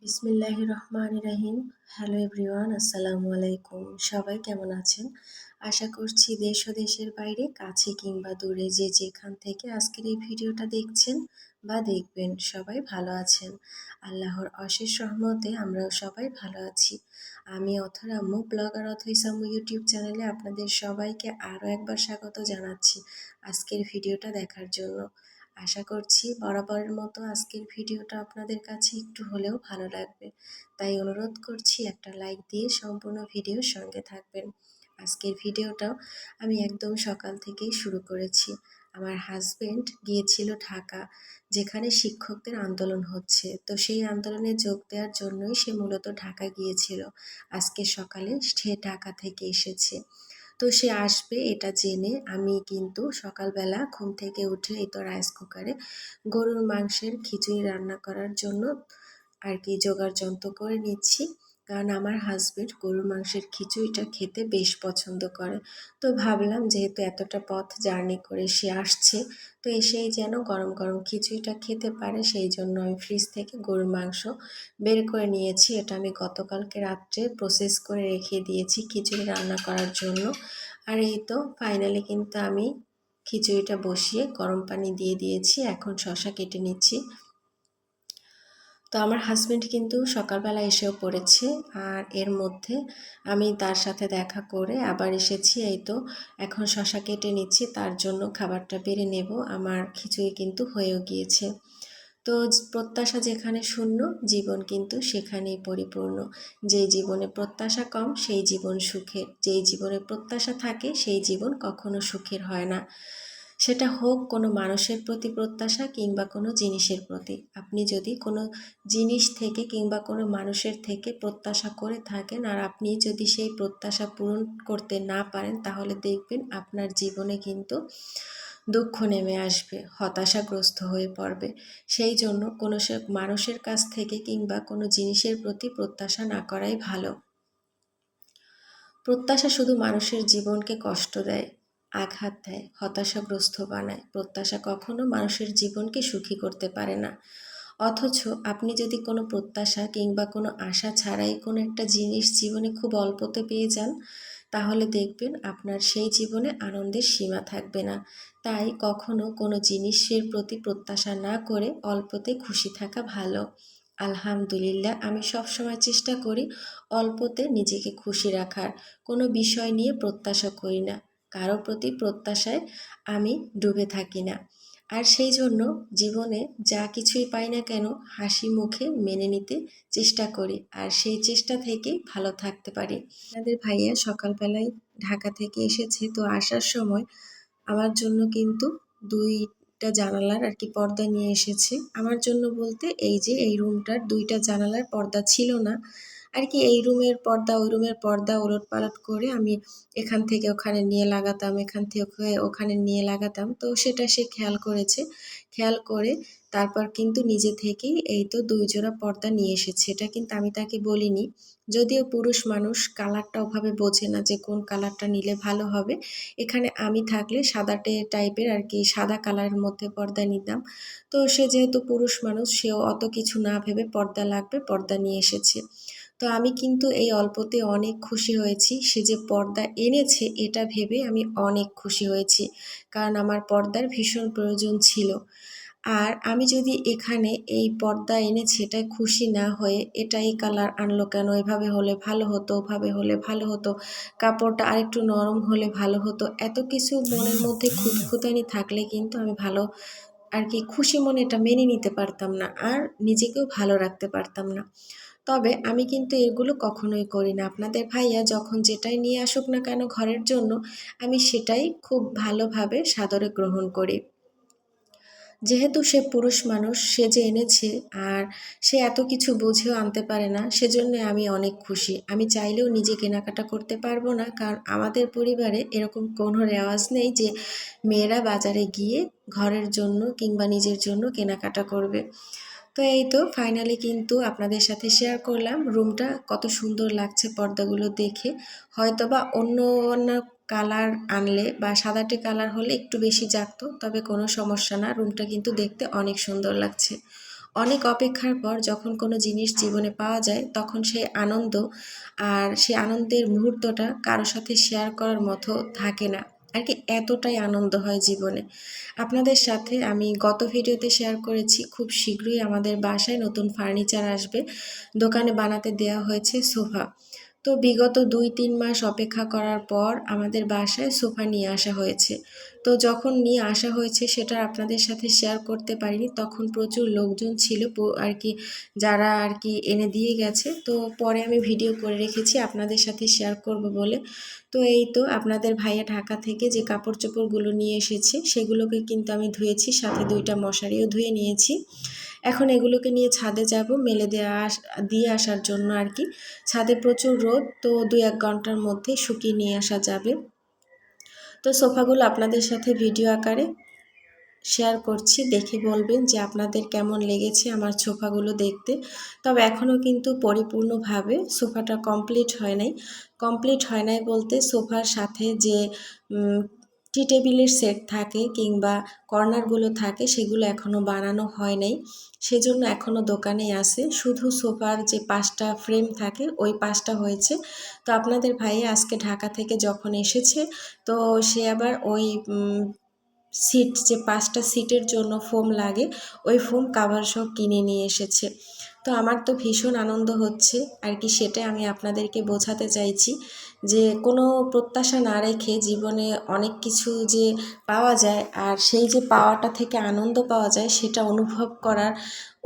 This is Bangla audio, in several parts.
বিসমিল্লাহির রহমানির রহিম। হ্যালো এভরিওয়ান, আসসালামু আলাইকুম। সবাই কেমন আছেন? আশা করছি দেশ ও দেশের বাইরে, কাছে কিংবা দূরে, যে যেখান থেকে আজকের এই ভিডিওটা দেখছেন বা দেখবেন, সবাই ভালো আছেন। আল্লাহর অশেষ রহমতে আমরাও সবাই ভালো আছি। আমি অথর আম্মু, ব্লগার অথইস আম্মু ইউটিউব চ্যানেলে আপনাদের সবাইকে আরও একবার স্বাগত জানাচ্ছি আজকের ভিডিওটা দেখার জন্য। আশা করছি বরাবরের মতো আজকের ভিডিওটা আপনাদের কাছে একটু হলেও ভালো লাগবে, তাই অনুরোধ করছি একটা লাইক দিয়ে সম্পূর্ণ ভিডিওর সঙ্গে থাকবেন। আজকের ভিডিওটাও আমি একদম সকাল থেকেই শুরু করেছি। আমার হাজবেন্ড গিয়েছিল ঢাকা, যেখানে শিক্ষকদের আন্দোলন হচ্ছে, তো সেই আন্দোলনে যোগ দেওয়ার জন্যই সে মূলত ঢাকা গিয়েছিল। আজকে সকালে সে ঢাকা থেকে এসেছে, তো সে আসবে এটা জেনে আমি কিন্তু সকালবেলা ঘুম থেকে উঠে এই তো রাইস কুকারে গরুর মাংসের খিচুড়ি রান্না করার জন্য আর কি জোগাড় যন্ত্র করে নিচ্ছি। কারণ আমার হাজবেন্ড গরুর মাংসের খিচুড়িটা খেতে বেশ পছন্দ করে। তো ভাবলাম যেহেতু এতটা পথ জার্নি করে সে আসছে, তো এসেই যেন গরম গরম খিচুড়িটা খেতে পারে, সেই জন্য আমি ফ্রিজ থেকে গরুর মাংস বের করে নিয়েছি। এটা আমি গতকালকে রাত্রে প্রসেস করে রেখে দিয়েছি খিচুড়ি রান্না করার জন্য। আর এই তো ফাইনালি কিন্তু আমি খিচুড়িটা বসিয়ে গরম পানি দিয়ে দিয়েছি, এখন শসা কেটে নিচ্ছি। তো আমার হাজবেন্ড কিন্তু সকালবেলা এসেও পড়েছে, আর এর মধ্যে আমি তার সাথে দেখা করে আবার এসেছি। এই তো এখন শসা কেটে নিচ্ছি, তার জন্য খাবারটা বেড়ে নেব। আমার খিচুড়ি কিন্তু হয়েও গিয়েছে। তো প্রত্যাশা যেখানে শূন্য, জীবন কিন্তু সেখানেই পরিপূর্ণ। যেই জীবনে প্রত্যাশা কম সেই জীবন সুখের, যেই জীবনে প্রত্যাশা থাকে সেই জীবন কখনো সুখের হয় না। সেটা হোক কোনো মানুষের প্রতি প্রত্যাশা কিংবা কোনো জিনিসের প্রতি। আপনি যদি কোনো জিনিস থেকে কিংবা কোনো মানুষের থেকে প্রত্যাশা করে থাকেন, আর আপনি যদি সেই প্রত্যাশা পূরণ করতে না পারেন, তাহলে দেখবেন আপনার জীবনে কিন্তু দুঃখ নেমে আসবে, হতাশাগ্রস্ত হয়ে পড়বে। সেই জন্য কোনো মানুষের কাছ থেকে কিংবা কোনো জিনিসের প্রতি প্রত্যাশা না করাই ভালো। প্রত্যাশা শুধু মানুষের জীবনকে কষ্ট দেয়, আঘাত দেয়, হতাশাগ্রস্ত বানায়। প্রত্যাশা কখনো মানুষের জীবনকে সুখী করতে পারে না। অথচ আপনি যদি কোনো প্রত্যাশা কিংবা কোনো আশা ছাড়াই কোনো একটা জিনিস জীবনে খুব অল্পতে পেয়ে যান, তাহলে দেখবেন আপনার সেই জীবনে আনন্দের সীমা থাকবে না। তাই কখনো কোনো জিনিসের প্রতি প্রত্যাশা না করে অল্পতে খুশি থাকা ভালো। আলহামদুলিল্লাহ, আমি সবসময় চেষ্টা করি অল্পতে নিজেকে খুশি রাখার। কোনো বিষয় নিয়ে প্রত্যাশা করি না, কারো প্রতি প্রত্যাশায় আমি ডুবে থাকি না। আর সেই জন্য জীবনে যা কিছুই পাই না কেন হাসি মুখে মেনে নিতে চেষ্টা করি, আর সেই চেষ্টা থেকেই ভালো থাকতে পারি। আপনাদের ভাইয়া সকালবেলায় ঢাকা থেকে এসেছে, তো আসার সময় আমার জন্য কিন্তু দুইটা জানালার আর কি পর্দা নিয়ে এসেছে। আমার জন্য বলতে এই যে এই রুমটার দুইটা জানালার পর্দা ছিল না আর কি, এই রুমের পর্দা ওই রুমের পর্দা ওলটপালট করে আমি এখান থেকে ওখানে নিয়ে লাগাতাম, এখান থেকে ওখানে নিয়ে লাগাতাম। তো সেটা সে খেয়াল করেছে, খেয়াল করে তারপর কিন্তু নিজে থেকেই এই তো 2 জোড়া পর্দা নিয়ে এসেছে। এটা কিন্তু আমি তাকে বলিনি। যদিও পুরুষ মানুষ কালারটা ওভাবে বোঝে না যে কোন কালারটা নিলে ভালো হবে। এখানে আমি থাকলে সাদাটে টাইপের আর কি, সাদা কালারের মধ্যে পর্দা নিতাম। তো সে যেহেতু পুরুষ মানুষ, সেও অত কিছু না ভেবে পর্দা লাগবে পর্দা নিয়ে এসেছে। তো আমি কিন্তু এই অল্পতে অনেক খুশি হয়েছি। সে যে পর্দা এনেছে এটা ভেবে আমি অনেক খুশি হয়েছি, কারণ আমার পর্দার ভীষণ প্রয়োজন ছিল। আর আমি যদি এখানে এই পর্দা এনেছি এটায় খুশি না হয়ে, এটা এই কালার আনলো কেন, এভাবে হলে ভালো হতো, ওভাবে হলে ভালো হতো, কাপড়টা আরেকটু নরম হলে ভালো হতো, এত কিছু মনের মধ্যে খুঁতখুঁতানি থাকলে কিন্তু আমি ভালো আর কি খুশি মনে এটা মেনে নিতে পারতাম না, আর নিজেকেও ভালো রাখতে পারতাম না। তবে আমি কিন্তু এগুলো কখনোই করি না। আপনাদের ভাইয়া যখন যেটাই নিয়ে আসুক না কেন ঘরের জন্য, আমি সেটাই খুব ভালোভাবে সাদরে গ্রহণ করি। যেহেতু সে পুরুষ মানুষ, সে যে এনেছে আর সে এত কিছু বুঝেও আনতে পারে না, সেজন্য আমি অনেক খুশি। আমি চাইলেও নিজে কেনাকাটা করতে পারবো না, কারণ আমাদের পরিবারে এরকম কোনো রেওয়াজ নেই যে মেয়েরা বাজারে গিয়ে ঘরের জন্য কিংবা নিজের জন্য কেনাকাটা করবে। তো এই তো ফাইনালি কিন্তু আপনাদের সাথে শেয়ার করলাম রুমটা কত সুন্দর লাগছে পর্দাগুলো দেখে। হয়তোবা অন্য অন্য কালার আনলে বা সাদাটে কালার হলে একটু বেশি জাগতো, তবে কোনো সমস্যা না, রুমটা কিন্তু দেখতে অনেক সুন্দর লাগছে। অনেক অপেক্ষার পর যখন কোনো জিনিস জীবনে পাওয়া যায় তখন সেই আনন্দ আর সেই আনন্দের মুহূর্তটা কারো সাথে শেয়ার করার মতো থাকে না আর কি, এতটাই আনন্দ হয় জীবনে। আপনাদের সাথে আমি গত ভিডিওতে শেয়ার করেছি খুব শীঘ্রই আমাদের বাসায় নতুন ফার্নিচার আসবে, দোকানে বানাতে দেওয়া হয়েছে সোফা। তো বিগত ২-৩ মাস অপেক্ষা করার পর আমাদের বাসায় সোফা নিয়ে আসা হয়েছে। তো যখন নিয়ে আসা হয়েছে সেটা আপনাদের সাথে শেয়ার করতে পারিনি, তখন প্রচুর লোকজন ছিল আর কি, যারা আর কি এনে দিয়ে গেছে। তো পরে আমি ভিডিও করে রেখেছি আপনাদের সাথে শেয়ার করব বলে। তো এই তো আপনাদের ভাইয়া ঢাকা থেকে যে কাপড় চোপড়গুলো নিয়ে এসেছে সেগুলোকে কিন্তু আমি ধুয়েছি, সাথে 2টা মশারিও ধুয়ে নিয়েছি। এখন এগুলোকে নিয়ে ছাদে যাব মেলে দিয়ে আসার জন্য আর কি। ছাদে প্রচুর রোদ, তো 2-1 ঘন্টার মধ্যে শুকিয়ে নিয়ে আসা যাবে। তো সোফাগুলো আপনাদের সাথে ভিডিও আকারে শেয়ার করছি, দেখে বলবেন যে আপনাদের কেমন লেগেছে আমার সোফাগুলো দেখতে। তবে এখনও কিন্তু পরিপূর্ণভাবে সোফাটা কমপ্লিট হয় নাই বলতে সোফার সাথে যে টি টেবিলের সেট থাকে কিংবা কর্নারগুলো থাকে সেগুলো এখনও বানানো হয় নাই, সেজন্য এখনও দোকানেই আছে। শুধু সোফার যে 5টা ফ্রেম থাকে ওই 5টা হয়েছে। তো আপনাদের ভাইয়া আজকে ঢাকা থেকে যখন এসেছে তো সে আবার ওই সিট, যে 5টা সিটের জন্য ফোম লাগে ওই ফোম কাভার সহ কিনে নিয়ে এসেছে। তো আমার তো ভীষণ আনন্দ হচ্ছে আর কি, সেটাই আমি আপনাদেরকে বোঝাতে চাইছি যে কোনো প্রত্যাশা না রেখে জীবনে অনেক কিছু যে পাওয়া যায় আর সেই যে পাওয়াটা থেকে আনন্দ পাওয়া যায় সেটা অনুভব করার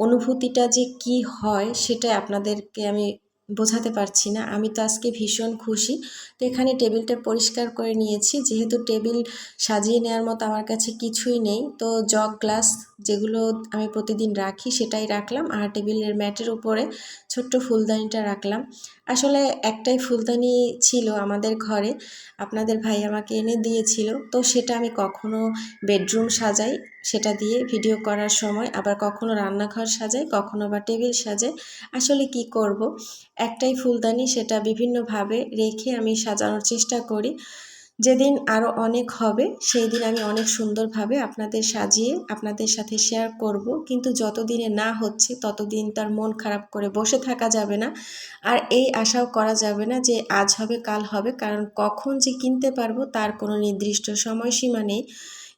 অনুভূতিটা যে কি হয় সেটাই আপনাদেরকে আমি বোঝাতে পারছি না। আমি তো আজকে ভীষণ খুশি। তো এখানে টেবিলটা পরিষ্কার করে নিয়েছি, যেহেতু টেবিল সাজিয়ে নেওয়ার মতো আমার কাছে কিছুই নেই। তো জগ গ্লাস যেগুলো আমি প্রতিদিন রাখি সেটাই রাখলাম, আর টেবিলের ম্যাটের উপরে ছোট্ট ফুলদানিটা রাখলাম। আসলে একটাই ফুলদানি ছিল আমাদের ঘরে, আপনাদের ভাই আমাকে এনে দিয়েছিল। তো সেটা আমি কখনো বেডরুম সাজাই সেটা দিয়ে ভিডিও করার সময়, আবার কখনো রান্নাঘর সাজাই, কখনো আবার টেবিল সাজাই। আসলে কি করব, একটাই ফুলদানি, সেটা বিভিন্নভাবে রেখে আমি সাজানোর চেষ্টা করি। যেদিন আরও অনেক হবে সেই দিন আমি অনেক সুন্দরভাবে আপনাদের সাজিয়ে আপনাদের সাথে শেয়ার করব, কিন্তু যতদিনে না হচ্ছে ততদিন তার মন খারাপ করে বসে থাকা যাবে না। আর এই আশাও করা যাবে না যে আজ হবে কাল হবে, কারণ কখন যে কিনতে পারবো তার কোনো নির্দিষ্ট সময়সীমা নেই।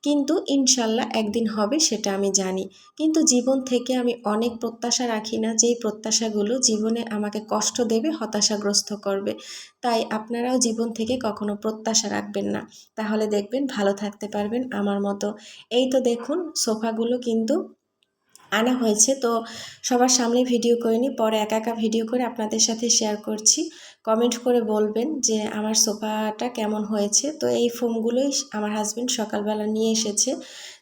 কিন্তু ইনশাল্লাহ একদিন হবে সেটা আমি জানি। কিন্তু জীবন থেকে আমি অনেক প্রত্যাশা রাখি না, যেই প্রত্যাশাগুলো জীবনে আমাকে কষ্ট দেবে, হতাশাগ্রস্ত করবে। তাই আপনারাও জীবন থেকে কখনো প্রত্যাশা রাখবেন না, তাহলে দেখবেন ভালো থাকতে পারবেন আমার মতো। এই তো দেখুন সোফাগুলো কিন্তু আনা হয়েছে, তো সবার সামনে ভিডিও করিনি, পরে একা একা ভিডিও করে আপনাদের সাথে শেয়ার করছি। কমেন্ট করে বলবেন যে আমার সোফাটা কেমন হয়েছে। তো এই ফোমগুলোই আমার হাজবেন্ড সকালবেলা নিয়ে এসেছে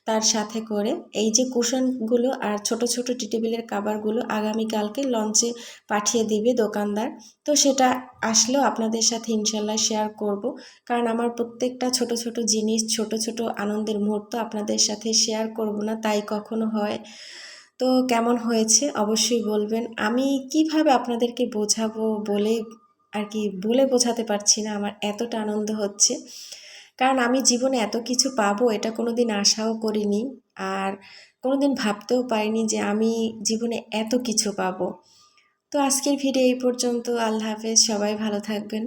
তার সাথে করে। এই যে কুশনগুলো আর ছোট ছোট টি টেবিলের কাভারগুলো আগামীকালকে লঞ্চে পাঠিয়ে দিবে দোকানদার। তো সেটা আসলেও আপনাদের সাথে ইনশাল্লাহ শেয়ার করব, কারণ আমার প্রত্যেকটা ছোট ছোট জিনিস, ছোট ছোট আনন্দের মুহূর্ত আপনাদের সাথে শেয়ার করব না তাই কখনো হয়। তো কেমন হয়েছে অবশ্যই বলবেন। আমি কিভাবে আপনাদেরকে বোঝাবো বলে আর কি বলে বোঝাতে পারছি না, আমার এতটা আনন্দ হচ্ছে। কারণ আমি জীবনে এত কিছু পাবো এটা কোনোদিন আশাও করিনি, আর কোনোদিন ভাবতেও পারিনি যে আমি জীবনে এত কিছু পাবো। তো আজকের ভিডিও এই পর্যন্ত। আল্লাহ হাফেজ, সবাই ভালো থাকবেন।